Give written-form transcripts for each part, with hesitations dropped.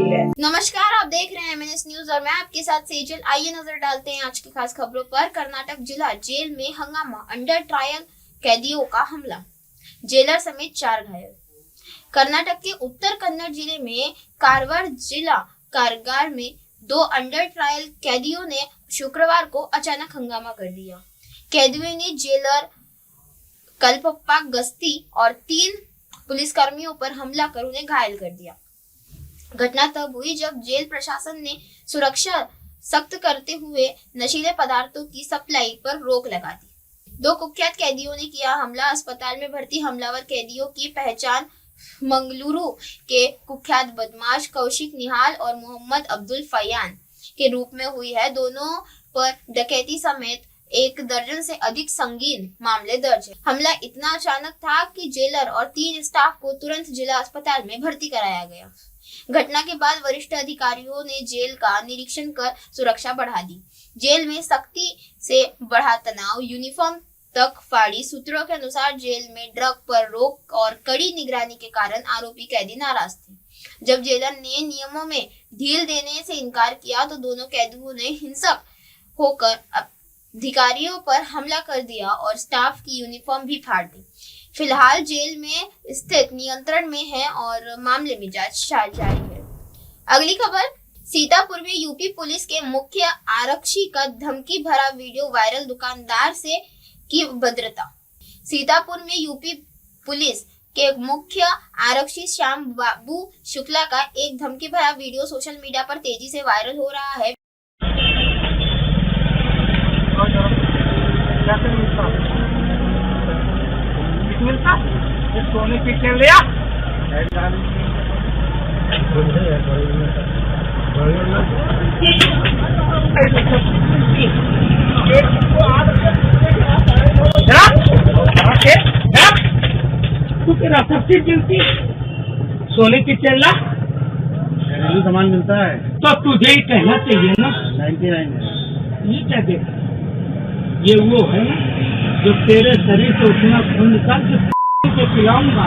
गई है। नमस्कार, आप देख रहे हैं MNS न्यूज और मैं आपके साथ सेजल। आइए नजर डालते हैं आज की खास खबरों पर। कर्नाटक जिला जेल में हंगामा, अंडर ट्रायल कैदियों का हमला, जेलर समेत 4 घायल। कर्नाटक के उत्तर कन्नड़ जिले में कारवार जिला कारागार में 2 अंडर ट्रायल कैदियों ने शुक्रवार को अचानक हंगामा कर दिया। कैदियों ने जेलर कल्पप्पा गस्ती और 3 पुलिसकर्मियों पर हमला कर उन्हें घायल कर दिया। घटना तब हुई जब जेल प्रशासन ने सुरक्षा सख्त करते हुए नशीले पदार्थों की सप्लाई पर रोक लगा दी। 2 कुख्यात कैदियों ने किया हमला। अस्पताल में भर्ती हमलावर कैदियों की पहचान मंगलुरु के कुख्यात बदमाश कौशिक निहाल और मोहम्मद अब्दुल फयान के रूप में हुई है। दोनों पर डकैती समेत 1 दर्जन से अधिक संगीन मामले दर्ज है। हमला इतना अचानक था कि जेलर और 3 स्टाफ को तुरंत जिला अस्पताल में भर्ती कराया गया। घटना के बाद वरिष्ठ अधिकारियों ने जेल का निरीक्षण कर सुरक्षा बढ़ा दी। जेल में सख्ती से बढ़ा तनाव, यूनिफॉर्म तक फाड़ी। सूत्रों के अनुसार जेल में ड्रग पर रोक और कड़ी निगरानी के कारण आरोपी कैदी नाराज थे। जब जेलर ने नियमों में ढील देने से इनकार किया तो दोनों कैदियों ने हिंसक होकर अधिकारियों पर हमला कर दिया और स्टाफ की यूनिफॉर्म भी फाड़ दी। फिलहाल जेल में स्थिति नियंत्रण में है और मामले में जांच जारी है। अगली खबर, सीतापुर में यूपी पुलिस के मुख्य आरक्षी का धमकी भरा वीडियो वायरल, दुकानदार से की भद्रता। सीतापुर में यूपी पुलिस के मुख्य आरक्षी श्याम बाबू शुक्ला का एक धमकी भरा वीडियो सोशल मीडिया पर तेजी से वायरल हो रहा है। मिलता सोने की चेन लिया तू तेरा सब चीज मिलती, सोने की चेन ला, घरेलू सामान मिलता है तो तुझे ही कहना चाहिए ना। 99 ये क्या देख, ये वो है जो तेरे शरीर से उतना खून निकाल के खिलाऊंगा।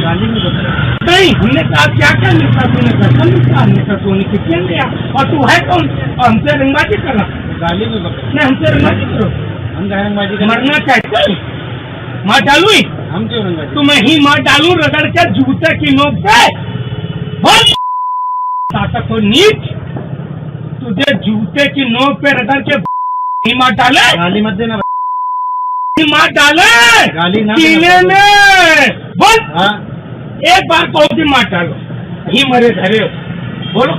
गाली में बता नहीं, हमने कहा क्या क्या मिलता, तूने कैसा मिलता, हमने कहा सोने की चेन लिया और तू है कौन और हमसे रंगबाजी कर रहा। गाली में बता नहीं, हमसे रंगबाजी करो, हम रंगबाजी मरना चाहते हो, मार डालू हम क्यों रंगबाजी, तुम्हें ही मार डालू रगड़ के जूते की नोक पे। ताकत हो नीच, तुझे जूते की नोक पे रगड़ के ही मार डाले। गाली मत देना, मार डाले गाली ना में बोल। हाँ? एक बार कौन सी मार डालो, ही मरे धरे बोलो।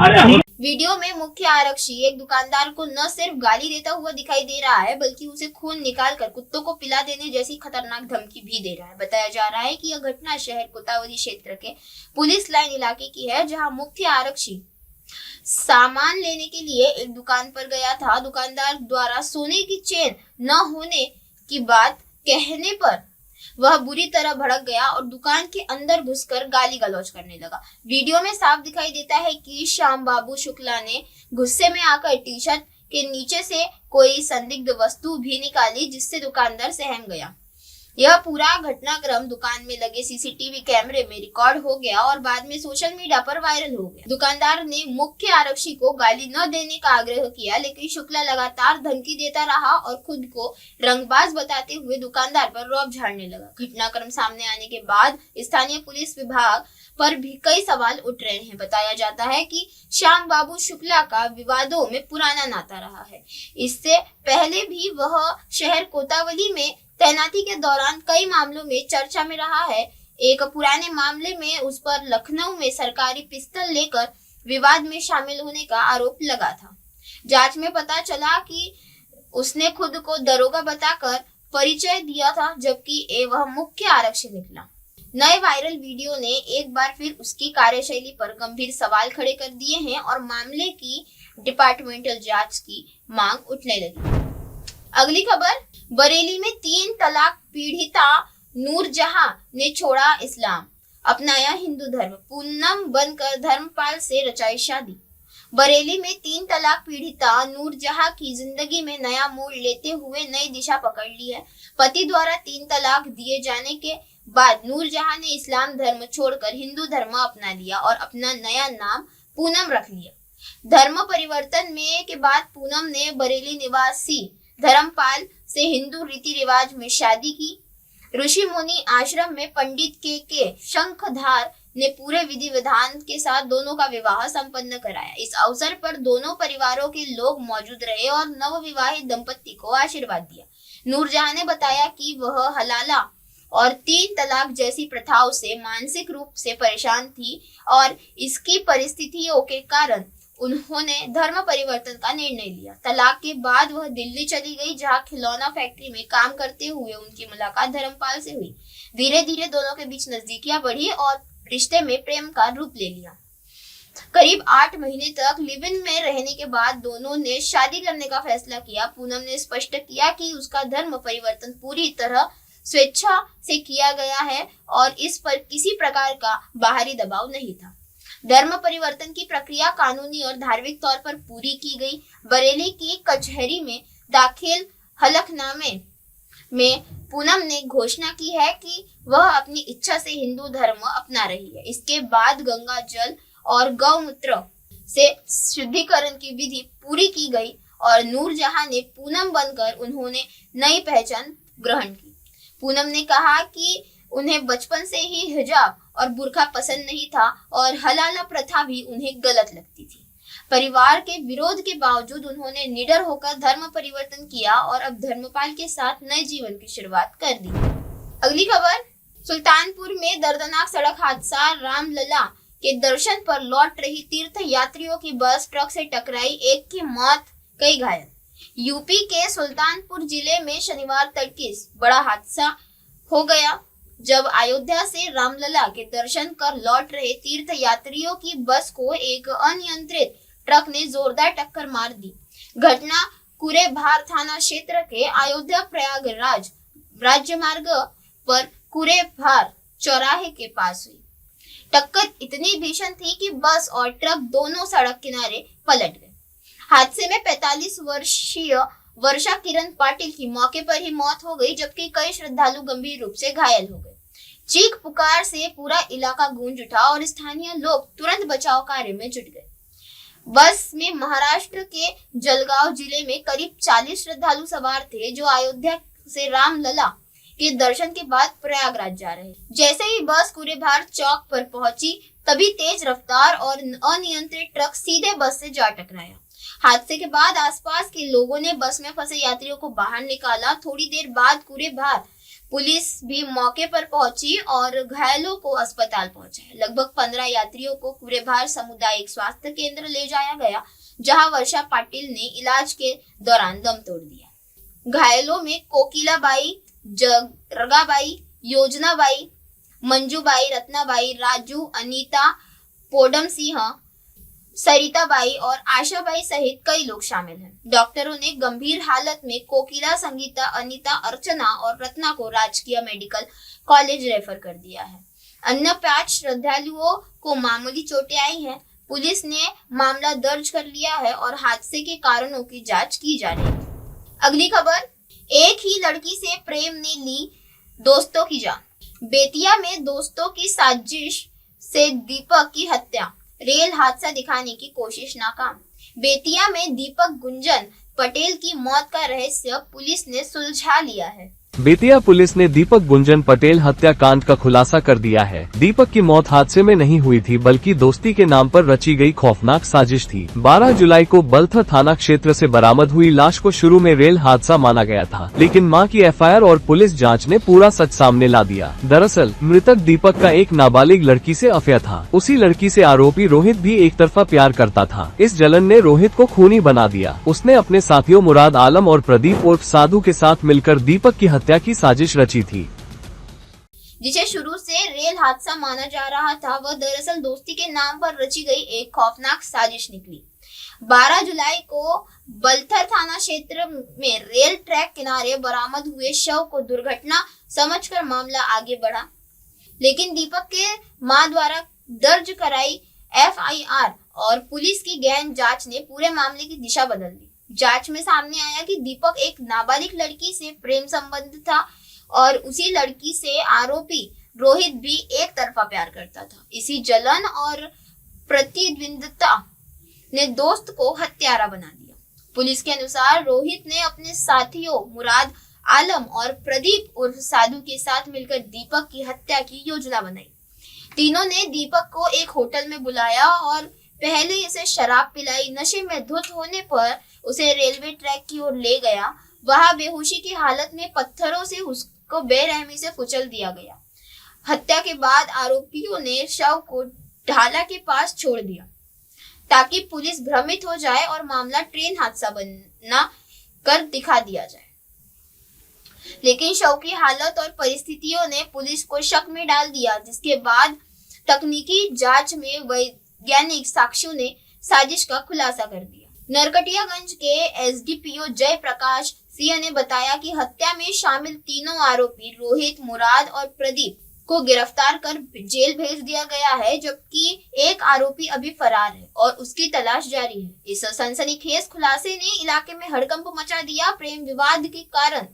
अरे हम वीडियो में मुख्य आरक्षी एक दुकानदार को न सिर्फ गाली देता हुआ दिखाई दे रहा है बल्कि उसे खून निकालकर कुत्तों को पिला देने जैसी खतरनाक धमकी भी दे रहा है। बताया जा रहा है कि यह घटना शहर कोतावली क्षेत्र के पुलिस लाइन इलाके की है, जहां मुख्य आरक्षी सामान लेने के लिए एक दुकान पर गया था। दुकानदार द्वारा सोने की चेन न होने की बात कहने पर वह बुरी तरह भड़क गया और दुकान के अंदर घुसकर गाली गलौज करने लगा। वीडियो में साफ दिखाई देता है कि श्याम बाबू शुक्ला ने गुस्से में आकर टी शर्ट के नीचे से कोई संदिग्ध वस्तु भी निकाली, जिससे दुकानदार सहम गया। यह पूरा घटनाक्रम दुकान में लगे सीसीटीवी कैमरे में रिकॉर्ड हो गया और बाद में सोशल मीडिया पर वायरल हो गया। दुकानदार ने मुख्य आरक्षी को गाली न देने का आग्रह किया, लेकिन शुक्ला लगातार धमकी देता रहा और खुद को रंगबाज बताते हुए दुकानदार पर रौब झाड़ने लगा। घटनाक्रम सामने आने के बाद स्थानीय पुलिस विभाग पर भी कई सवाल उठ रहे हैं। बताया जाता है कि श्याम बाबू शुक्ला का विवादों में पुराना नाता रहा है। इससे पहले भी वह शहर कोतावली में तैनाती के दौरान कई मामलों में चर्चा में रहा है। एक पुराने मामले में उस पर लखनऊ में सरकारी पिस्तौल लेकर विवाद में शामिल होने का आरोप लगा था। जांच में पता चला कि उसने खुद को दरोगा बताकर परिचय दिया था, जबकि वह मुख्य आरक्षी निकला। नए वायरल वीडियो ने एक बार फिर उसकी कार्यशैली पर गंभीर सवाल खड़े कर दिए हैं और मामले की डिपार्टमेंटल जांच की मांग उठने लगी। अगली खबर, बरेली में 3 तलाक पीड़िता नूरजहां ने छोड़ा इस्लाम, अपनाया हिंदू धर्म, पूनम बनकर धर्मपाल से रचाई शादी। बरेली में 3 तलाक पीड़िता नूरजहां की जिंदगी में नया मोड़ लेते हुए नई दिशा पकड़ ली है। पति द्वारा 3 तलाक दिए जाने के बाद नूरजहां ने इस्लाम धर्म छोड़कर हिंदू धर्म अपना लिया और अपना नया नाम पूनम रख लिया। धर्म परिवर्तन में के बाद पूनम ने बरेली निवासी धर्मपाल से हिंदू रीति रिवाज में शादी की। ऋषि मुनि आश्रम में पंडित के शंखधार ने पूरे विधि विधान के साथ दोनों का विवाह संपन्न कराया। इस अवसर पर दोनों परिवारों के लोग मौजूद रहे और नवविवाहित दंपति को आशीर्वाद दिया। नूरजहां ने बताया कि वह हलाला और 3 तलाक जैसी प्रथाओं से मानसिक रूप से परेशान थी और इसकी परिस्थितियों के कारण उन्होंने धर्म परिवर्तन का निर्णय लिया। तलाक के बाद वह दिल्ली चली गई, जहां खिलौना फैक्ट्री में काम करते हुए उनकी मुलाकात धर्मपाल से हुई। धीरे धीरे दोनों के बीच नजदीकियां बढ़ी और रिश्ते में प्रेम का रूप ले लिया। करीब 8 महीने तक लिव इन में रहने के बाद दोनों ने शादी करने का फैसला किया। पूनम ने स्पष्ट किया कि उसका धर्म परिवर्तन पूरी तरह स्वेच्छा से किया गया है और इस पर किसी प्रकार का बाहरी दबाव नहीं था। धर्म परिवर्तन की प्रक्रिया कानूनी और धार्मिक तौर पर पूरी की गई। बरेली की कचहरी में दाखिल हलफनामे में पूनम ने घोषणा की है कि वह अपनी इच्छा से हिंदू धर्म अपना रही है। इसके बाद गंगा जल और गौमूत्र से शुद्धिकरण की विधि पूरी की गई और नूरजहां ने पूनम बनकर उन्होंने नई पहचान ग्रहण की। पूनम ने कहा कि उन्हें बचपन से ही हिजाब और बुर्का पसंद नहीं था और हलाला प्रथा भी उन्हें गलत लगती थी। परिवार के विरोध के बावजूद उन्होंने निडर होकर धर्म परिवर्तन किया और अब धर्मपाल के साथ नए जीवन की शुरुआत कर दी। अगली खबर, सुल्तानपुर में दर्दनाक सड़क हादसा। रामलला के दर्शन पर लौट रही तीर्थ यात्रियों की बस ट्रक से टकराई, एक की मौत, कई घायल। यूपी के सुल्तानपुर जिले में शनिवार तड़के बड़ा हादसा हो गया जब अयोध्या से रामलला के दर्शन कर लौट रहे तीर्थ यात्रियों की बस को एक अनियंत्रित ट्रक ने जोरदार टक्कर मार दी। घटना कुरेभार थाना क्षेत्र के अयोध्या प्रयागराज राज्य मार्ग पर कुरेभार चौराहे के पास हुई। टक्कर इतनी भीषण थी कि बस और ट्रक दोनों सड़क किनारे पलट गए। हादसे में 45 वर्षीय वर्षा किरण पाटिल की मौके पर ही मौत हो गई, जबकि कई श्रद्धालु गंभीर रूप से घायल हो गए। चीख पुकार से पूरा इलाका गूंज उठा और स्थानीय लोग तुरंत बचाव कार्य में जुट गए। बस में महाराष्ट्र के जलगांव जिले में करीब 40 श्रद्धालु सवार थे, जो अयोध्या से रामलला के दर्शन के बाद प्रयागराज जा रहे। जैसे ही बस कुरेभार चौक पर पहुंची, तभी तेज रफ्तार और अनियंत्रित ट्रक सीधे बस से जा टकराया। हादसे के बाद आसपास के लोगों ने बस में फंसे यात्रियों को बाहर निकाला। थोड़ी देर बाद कुरेभार पुलिस भी मौके पर पहुंची और घायलों को अस्पताल पहुंचाया। लगभग 15 यात्रियों को कुरेभार सामुदायिक स्वास्थ्य केंद्र ले जाया गया, जहां वर्षा पाटिल ने इलाज के दौरान दम तोड़ दिया। घायलों में कोकिलाबाई, जगरगाबाई, योजनाबाई, मंजूबाई, रत्नाबाई, राजू, अनीता, पोडम सिंह, सरिताबाई और आशाबाई सहित कई लोग शामिल हैं। डॉक्टरों ने गंभीर हालत में कोकिला, संगीता, अनीता, अर्चना और रत्ना को राजकीय मेडिकल कॉलेज रेफर कर दिया है। अन्य 5 श्रद्धालुओं को मामूली चोटें आई हैं। पुलिस ने मामला दर्ज कर लिया है और हादसे के कारणों की जांच की जा रही है। अगली खबर, एक ही लड़की से प्रेम ने ली दोस्तों की जान। बेतिया में दोस्तों की साजिश से दीपक की हत्या, रेल हादसा दिखाने की कोशिश नाकाम। बेतिया में दीपक गुंजन पटेल की मौत का रहस्य पुलिस ने सुलझा लिया है। बेतिया पुलिस ने दीपक गुंजन पटेल हत्याकांड का खुलासा कर दिया है। दीपक की मौत हादसे में नहीं हुई थी, बल्कि दोस्ती के नाम पर रची गई खौफनाक साजिश थी। 12 जुलाई को बलथर थाना क्षेत्र से बरामद हुई लाश को शुरू में रेल हादसा माना गया था, लेकिन मां की एफआईआर और पुलिस जांच ने पूरा सच सामने ला दिया। दरअसल मृतक दीपक का एक नाबालिग लड़की से अफेयर था। उसी लड़की से आरोपी रोहित भी एक तरफा प्यार करता था। इस जलन ने रोहित को खूनी बना दिया। उसने अपने साथियों मुराद आलम और प्रदीप उर्फ साधु के साथ मिलकर दीपक की हत्या की साजिश रची थी। जिसे शुरू से रेल हादसा माना जा रहा था, वह दरअसल दोस्ती के नाम पर रची गई एक खौफनाक साजिश निकली। 12 जुलाई को बलथर थाना क्षेत्र में रेल ट्रैक किनारे बरामद हुए शव को दुर्घटना समझकर मामला आगे बढ़ा, लेकिन दीपक के मां द्वारा दर्ज कराई एफआईआर और पुलिस की गहन जांच ने पूरे मामले की दिशा बदल दी। जांच में सामने आया कि दीपक एक नाबालिग लड़की से प्रेम संबंध था और उसी लड़की से आरोपी रोहित भी एक तरफा प्यार करता था। इसी जलन और प्रतिद्वंदिता ने दोस्त को हत्यारा बना दिया। पुलिस के अनुसार रोहित ने अपने साथियों मुराद आलम और प्रदीप उर्फ साधु के साथ मिलकर दीपक की हत्या की योजना बनाई। तीनों ने दीपक को एक होटल में बुलाया और पहले इसे शराब पिलाई। नशे में धुत होने पर उसे रेलवे ट्रैक की ओर ले गया। वहां बेहोशी की हालत में पत्थरों से उसको बेरहमी से कुचल दिया गया। हत्या के बाद आरोपियों ने शव को ढाला के पास छोड़ दिया ताकि पुलिस भ्रमित हो जाए और मामला ट्रेन हादसा बना कर दिखा दिया जाए। लेकिन शव की हालत और परिस्थितियों ने पुलिस को शक में डाल दिया, जिसके बाद तकनीकी जांच में वैज्ञानिक साक्ष्यों ने साजिश का खुलासा कर दिया। नरकटियागंज के एसडीपीओ जय प्रकाश सिंह ने बताया कि हत्या में शामिल तीनों आरोपी रोहित, मुराद और प्रदीप को गिरफ्तार कर जेल भेज दिया गया है, जबकि एक आरोपी अभी फरार है और उसकी तलाश जारी है। इस सनसनीखेज खुलासे ने इलाके में हड़कंप मचा दिया। प्रेम विवाद के कारण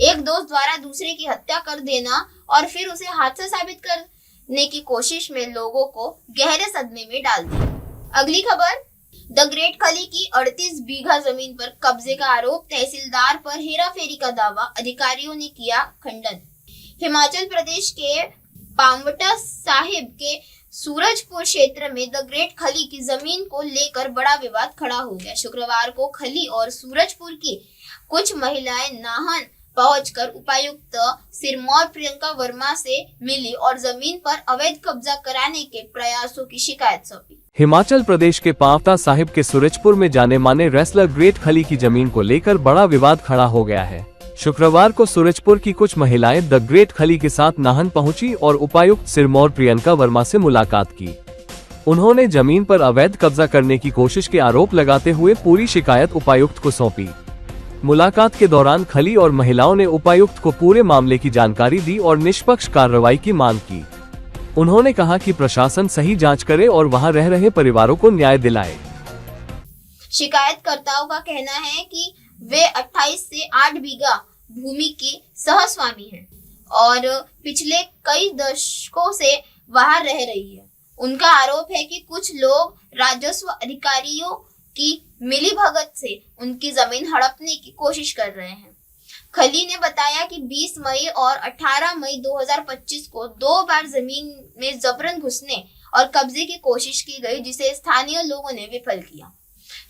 एक दोस्त द्वारा दूसरे की हत्या कर देना और फिर उसे हादसा साबित करने की कोशिश में लोगों को गहरे सदमे में डाल दिया। अगली खबर, द ग्रेट खली की 38 बीघा जमीन पर कब्जे का आरोप, तहसीलदार पर हेराफेरी का दावा, अधिकारियों ने किया खंडन। हिमाचल प्रदेश के पांवटा साहिब के सूरजपुर क्षेत्र में द ग्रेट खली की जमीन को लेकर बड़ा विवाद खड़ा हो गया। शुक्रवार को खली और सूरजपुर की कुछ महिलाएं नाहन पहुंचकर उपायुक्त सिरमौर प्रियंका वर्मा से मिली और जमीन पर अवैध कब्जा कराने के प्रयासों की शिकायत सौंपी। हिमाचल प्रदेश के पांवटा साहिब के सूरजपुर में जाने माने रेसलर ग्रेट खली की जमीन को लेकर बड़ा विवाद खड़ा हो गया है। शुक्रवार को सूरजपुर की कुछ महिलाएं द ग्रेट खली के साथ नाहन पहुंची और उपायुक्त सिरमौर प्रियंका वर्मा से मुलाकात की। उन्होंने जमीन पर अवैध कब्जा करने की कोशिश के आरोप लगाते हुए पूरी शिकायत उपायुक्त को सौंपी। मुलाकात के दौरान खली और महिलाओं ने उपायुक्त को पूरे मामले की जानकारी दी और निष्पक्ष कार्रवाई की मांग की। उन्होंने कहा कि प्रशासन सही जांच करे और वहां रह रहे परिवारों को न्याय दिलाए। शिकायतकर्ताओं का कहना है कि वे 28 से 8 बीघा भूमि की सहस्वामी हैं और पिछले कई दशकों से वहां रह रही है। उनका आरोप है कि कुछ लोग राजस्व अधिकारियों की मिलीभगत से उनकी जमीन हड़पने की कोशिश कर रहे हैं। खली ने बताया कि 20 मई और 18 मई 2025 को 2 बार जमीन में जबरन घुसने और कब्जे की कोशिश की गई, जिसे स्थानीय लोगों ने विफल किया।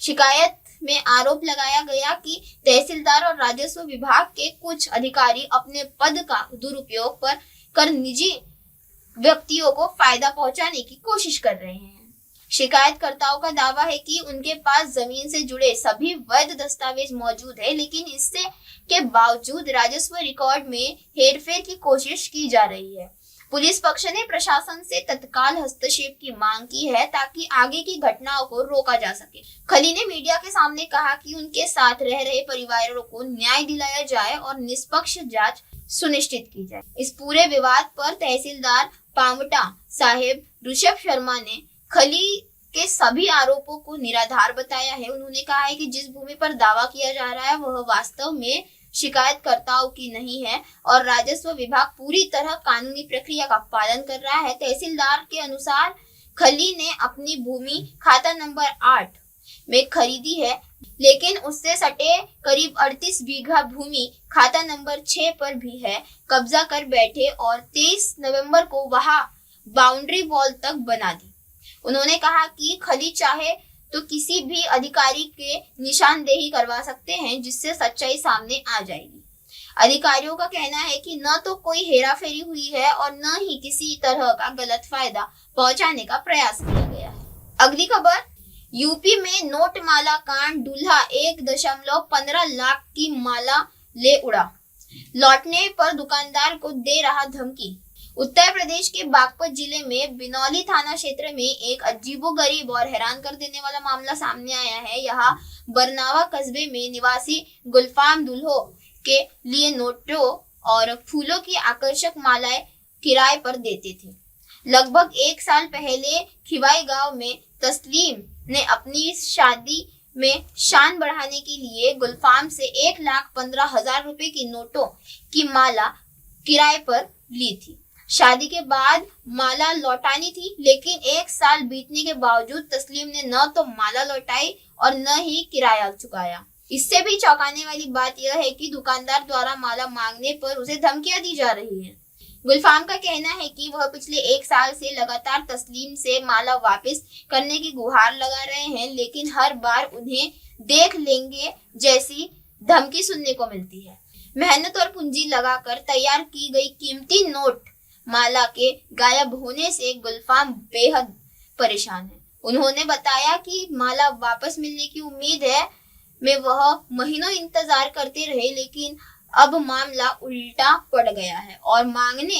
शिकायत में आरोप लगाया गया कि तहसीलदार और राजस्व विभाग के कुछ अधिकारी अपने पद का दुरुपयोग कर निजी व्यक्तियों को फायदा पहुंचाने की कोशिश कर रहे हैं। शिकायतकर्ताओं का दावा है कि उनके पास जमीन से जुड़े सभी वैध दस्तावेज मौजूद है, लेकिन इससे के बावजूद राजस्व रिकॉर्ड में हेरफेर की कोशिश की जा रही है। पुलिस पक्ष ने प्रशासन से तत्काल हस्तक्षेप की मांग की है ताकि आगे की घटनाओं को रोका जा सके। खली ने मीडिया के सामने कहा कि उनके साथ रह रहे परिवारों को न्याय दिलाया जाए और निष्पक्ष जांच सुनिश्चित की जाए। इस पूरे विवाद पर तहसीलदार पांवटा साहिब ऋषभ शर्मा ने खली के सभी आरोपों को निराधार बताया है। उन्होंने कहा है कि जिस भूमि पर दावा किया जा रहा है वह वास्तव में शिकायतकर्ताओं की नहीं है और राजस्व विभाग पूरी तरह कानूनी प्रक्रिया का पालन कर रहा है। तहसीलदार के अनुसार खली ने अपनी भूमि खाता नंबर 8 में खरीदी है, लेकिन उससे सटे करीब 38 बीघा भूमि खाता नंबर 6 पर भी है कब्जा कर बैठे और 23 नवंबर को वहां बाउंड्री वॉल तक बना दी। उन्होंने कहा कि खली चाहे तो किसी भी अधिकारी के निशानदेही करवा सकते हैं, जिससे सच्चाई सामने आ जाएगी। अधिकारियों का कहना है कि न तो कोई हेराफेरी हुई है और न ही किसी तरह का गलत फायदा पहुंचाने का प्रयास किया गया है। अगली खबर, यूपी में नोट माला कांड, दूल्हा 1.15 लाख की माला ले उड़ा, लौटने पर दुकानदार को दे रहा धमकी। उत्तर प्रदेश के बागपत जिले में बिनौली थाना क्षेत्र में एक अजीबोगरीब और हैरान कर देने वाला मामला सामने आया है। यहाँ बरनावा कस्बे में निवासी गुलफाम दुल्हों के लिए नोटों और फूलों की आकर्षक मालाएं किराए पर देते थे। लगभग 1 साल पहले खिवाई गांव में तस्लीम ने अपनी शादी में शान बढ़ाने के लिए गुलफाम से 1,15,000 रुपए की नोटों की माला किराए पर ली थी। शादी के बाद माला लौटानी थी, लेकिन 1 साल बीतने के बावजूद तस्लीम ने न तो माला लौटाई और न ही किराया चुकाया। इससे भी चौंकाने वाली बात यह है कि दुकानदार द्वारा माला मांगने पर उसे धमकियां दी जा रही हैं। गुलफाम का कहना है कि वह पिछले 1 साल से लगातार तस्लीम से माला वापस करने की गुहार लगा रहे हैं, लेकिन हर बार उन्हें देख लेंगे जैसी धमकी सुनने को मिलती है। मेहनत और पूंजी लगाकर तैयार की गई कीमती नोट माला के गायब होने से गुलफाम बेहद परेशान है। उन्होंने बताया कि माला वापस मिलने की उम्मीद में वह महीनों इंतजार करते रहे, लेकिन अब मामला उल्टा पड़ गया है और मांगने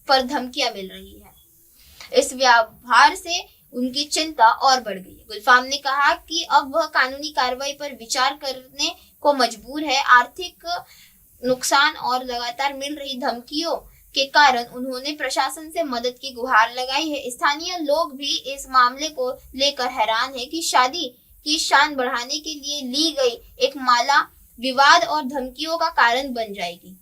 पर धमकियां मिल रही है। इस व्यवहार से उनकी चिंता और बढ़ गई है। गुलफाम ने कहा कि अब वह कानूनी कार्रवाई पर विचार करने को मजबूर है। आर्थिक नुकसान और लगातार मिल रही धमकियों के कारण उन्होंने प्रशासन से मदद की गुहार लगाई है। स्थानीय लोग भी इस मामले को लेकर हैरान है कि शादी की शान बढ़ाने के लिए ली गई एक माला विवाद और धमकियों का कारण बन जाएगी।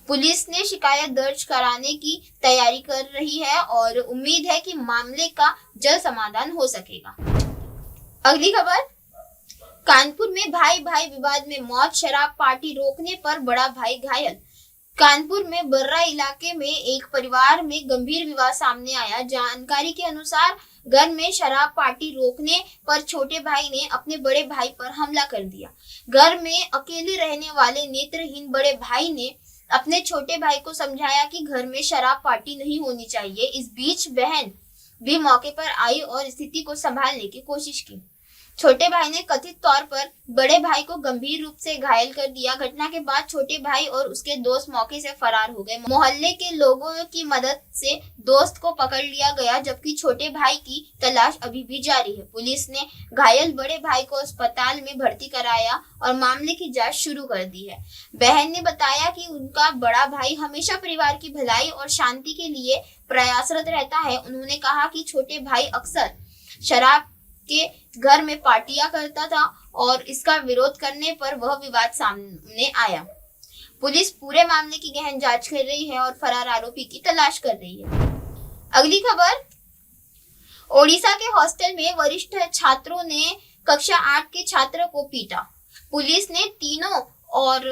पुलिस ने शिकायत दर्ज कराने की तैयारी कर रही है और उम्मीद है कि मामले का जल्द समाधान हो सकेगा। अगली खबर, कानपुर में भाई भाई विवाद में मौत, शराब पार्टी रोकने पर बड़ा भाई घायल। कानपुर में बर्रा इलाके में एक परिवार में गंभीर विवाद सामने आया। जानकारी के अनुसार घर में शराब पार्टी रोकने पर छोटे भाई ने अपने बड़े भाई पर हमला कर दिया। घर में अकेले रहने वाले नेत्रहीन बड़े भाई ने अपने छोटे भाई को समझाया कि घर में शराब पार्टी नहीं होनी चाहिए। इस बीच बहन भी मौके पर आई और स्थिति को संभालने की कोशिश की। छोटे भाई ने कथित तौर पर बड़े भाई को गंभीर रूप से घायल कर दिया। घटना के बाद छोटे भाई और उसके दोस्त मौके से फरार हो गए। मोहल्ले के लोगों की मदद से दोस्त को पकड़ लिया गया, जबकि छोटे भाई की तलाश अभी भी जारी है। पुलिस ने घायल बड़े भाई को अस्पताल में भर्ती कराया और मामले की जांच शुरू कर दी है। बहन ने बताया कि उनका बड़ा भाई हमेशा परिवार की भलाई और शांति के लिए प्रयासरत रहता है। उन्होंने कहा कि छोटे भाई अक्सर शराब के घर में पार्टियां करता था और इसका विरोध करने पर वह विवाद सामने आया। पुलिस पूरे मामले की गहन जांच कर रही है और फरार आरोपी की तलाश कर रही है। अगली खबर, ओडिशा के हॉस्टल में वरिष्ठ छात्रों ने कक्षा 8 के छात्र को पीटा। पुलिस ने तीनों और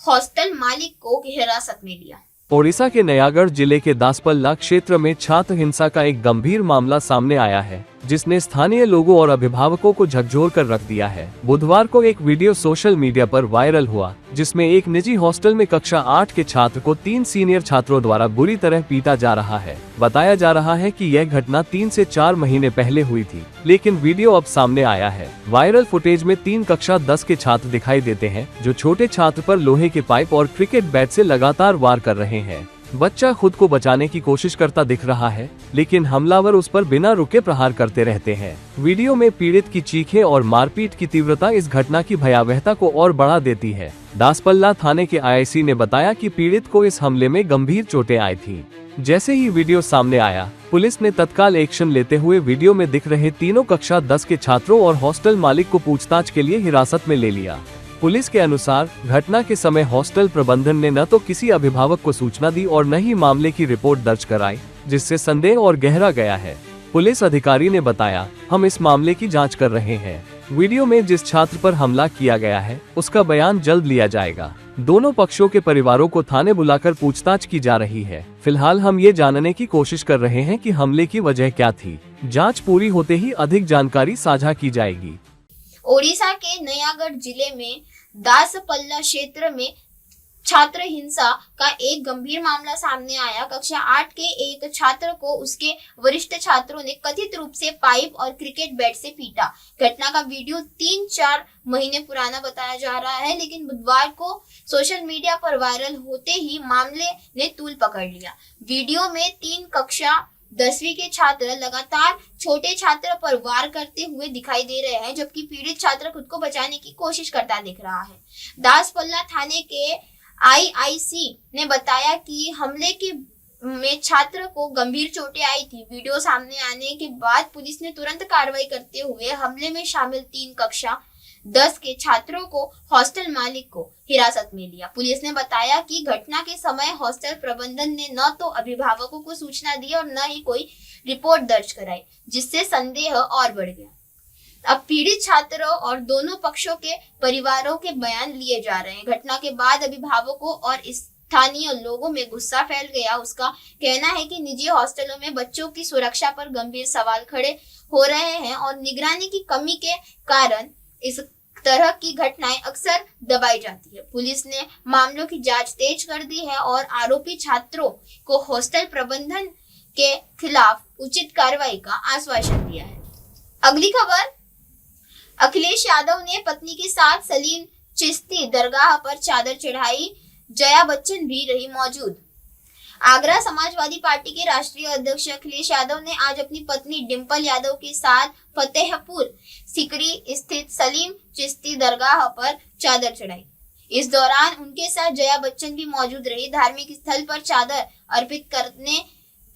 हॉस्टल मालिक को हिरासत में लिया। ओडिशा के नयागढ़ जिले के दासपल्ला क्षेत्र में छात्र हिंसा का एक गंभीर मामला सामने आया है, जिसने स्थानीय लोगों और अभिभावकों को झकझोर कर रख दिया है। बुधवार को एक वीडियो सोशल मीडिया पर वायरल हुआ, जिसमें एक निजी हॉस्टल में कक्षा 8 के छात्र को 3 सीनियर छात्रों द्वारा बुरी तरह पीटा जा रहा है। बताया जा रहा है कि यह घटना 3 से 4 महीने पहले हुई थी, लेकिन वीडियो अब सामने आया है। वायरल फुटेज में 3 कक्षा 10 के छात्र दिखाई देते हैं, जो छोटे छात्र पर लोहे के पाइप और क्रिकेट बैट से लगातार वार कर रहे हैं। बच्चा खुद को बचाने की कोशिश करता दिख रहा है, लेकिन हमलावर उस पर बिना रुके प्रहार करते रहते हैं। वीडियो में पीड़ित की चीखें और मारपीट की तीव्रता इस घटना की भयावहता को और बढ़ा देती है। दासपल्ला थाने के आईआईसी ने बताया कि पीड़ित को इस हमले में गंभीर चोटें आई थी। जैसे ही वीडियो सामने आया, पुलिस ने तत्काल एक्शन लेते हुए वीडियो में दिख रहे तीनों कक्षा 10 के छात्रों और हॉस्टल मालिक को पूछताछ के लिए हिरासत में ले लिया। पुलिस के अनुसार घटना के समय हॉस्टल प्रबंधन ने न तो किसी अभिभावक को सूचना दी और न ही मामले की रिपोर्ट दर्ज कराई, जिससे संदेह और गहरा गया है। पुलिस अधिकारी ने बताया, हम इस मामले की जांच कर रहे हैं। वीडियो में जिस छात्र पर हमला किया गया है, उसका बयान जल्द लिया जाएगा। दोनों पक्षों के परिवारों को थाने बुलाकर पूछताछ की जा रही है। फिलहाल हम ये जानने की कोशिश कर रहे हैं कि हमले की वजह क्या थी। जांच पूरी होते ही अधिक जानकारी साझा की जाएगी। ओडिशा के नयागढ़ जिले में दासपल्ला क्षेत्र में छात्र हिंसा का एक गंभीर मामला सामने आया। कक्षा 8 के एक छात्र को उसके वरिष्ठ छात्रों ने कथित रूप से पाइप और क्रिकेट बैट से पीटा। घटना का वीडियो 3-4 महीने पुराना बताया जा रहा है, लेकिन बुधवार को सोशल मीडिया पर वायरल होते ही मामले ने तूल पकड़ लिया। वीडियो में 3 कक्षा 10वीं के छात्र लगातार छोटे छात्र पर वार करते हुए दिखाई दे रहे हैं, जबकि पीड़ित छात्र खुद को बचाने की कोशिश करता दिख रहा है। दासपल्ला थाने के आईआईसी ने बताया कि हमले में छात्र को गंभीर चोटें आई थी। वीडियो सामने आने के बाद पुलिस ने तुरंत कार्रवाई करते हुए हमले में शामिल 3 कक्षा 10 के छात्रों को हॉस्टल मालिक को हिरासत में लिया। पुलिस ने बताया कि घटना के समय हॉस्टल प्रबंधन ने न तो अभिभावकों को सूचना दी और न ही कोई रिपोर्ट दर्ज कराई, जिससे संदेह और बढ़ गया। अब पीड़ित छात्रों और दोनों पक्षों के परिवारों के बयान लिए जा रहे हैं। घटना के बाद अभिभावकों और स्थानीय लोगों में गुस्सा फैल गया। उसका कहना है कि निजी हॉस्टलों में बच्चों की सुरक्षा पर गंभीर सवाल खड़े हो रहे हैं और निगरानी की कमी के कारण इस तरह की घटनाएं अक्सर दबाई जाती है। पुलिस ने मामलों की जांच तेज कर दी है और आरोपी छात्रों को हॉस्टल प्रबंधन के खिलाफ उचित कार्रवाई का आश्वासन दिया है। अगली खबर, अखिलेश यादव ने पत्नी के साथ सलीम चिश्ती दरगाह पर चादर चढ़ाई, जया बच्चन भी रही मौजूद। आगरा समाजवादी पार्टी के राष्ट्रीय अध्यक्ष अखिलेश यादव ने आज अपनी पत्नी डिंपल यादव के साथ फतेहपुर सिकरी स्थित सलीम चिश्ती दरगाह पर चादर चढ़ाई। इस दौरान उनके साथ जया बच्चन भी मौजूद रही। धार्मिक स्थल पर चादर अर्पित करने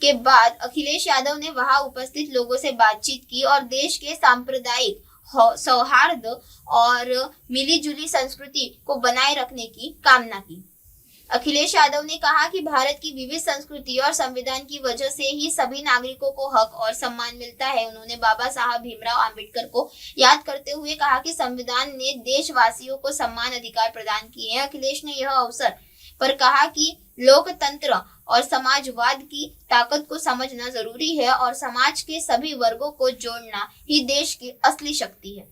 के बाद अखिलेश यादव ने वहां उपस्थित लोगों से बातचीत की और देश के सांप्रदायिक सौहार्द और मिलीजुली संस्कृति को बनाए रखने की कामना की। अखिलेश यादव ने कहा कि भारत की विविध संस्कृति और संविधान की वजह से ही सभी नागरिकों को हक और सम्मान मिलता है। उन्होंने बाबा साहब भीमराव अंबेडकर को याद करते हुए कहा कि संविधान ने देशवासियों को सम्मान अधिकार प्रदान किए हैं। अखिलेश ने यह अवसर पर कहा कि लोकतंत्र और समाजवाद की ताकत को समझना जरूरी है और समाज के सभी वर्गों को जोड़ना ही देश की असली शक्ति है।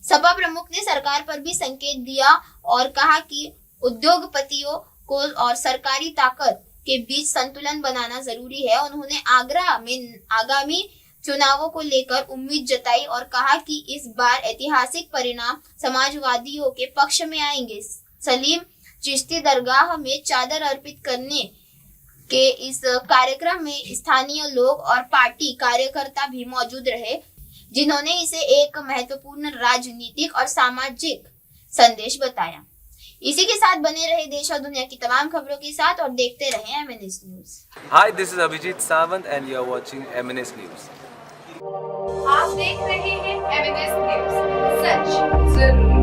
सपा प्रमुख ने सरकार पर भी संकेत दिया और कहा कि उद्योगपतियों को और सरकारी ताकत के बीच संतुलन बनाना जरूरी है। उन्होंने आगरा में आगामी चुनावों को लेकर उम्मीद जताई और कहा कि इस बार ऐतिहासिक परिणाम समाजवादियों के पक्ष में आएंगे। सलीम चिश्ती दरगाह में चादर अर्पित करने के इस कार्यक्रम में स्थानीय लोग और पार्टी कार्यकर्ता भी मौजूद रहे, जिन्होंने इसे एक महत्वपूर्ण राजनीतिक और सामाजिक संदेश बताया। इसी के साथ बने रहे देश और दुनिया की तमाम खबरों के साथ और देखते रहे MNS news. Hi, this is Abhijeet Sawant and you are watching MNS news. आप देख रहे हैं MNS न्यूज, सच जरूर।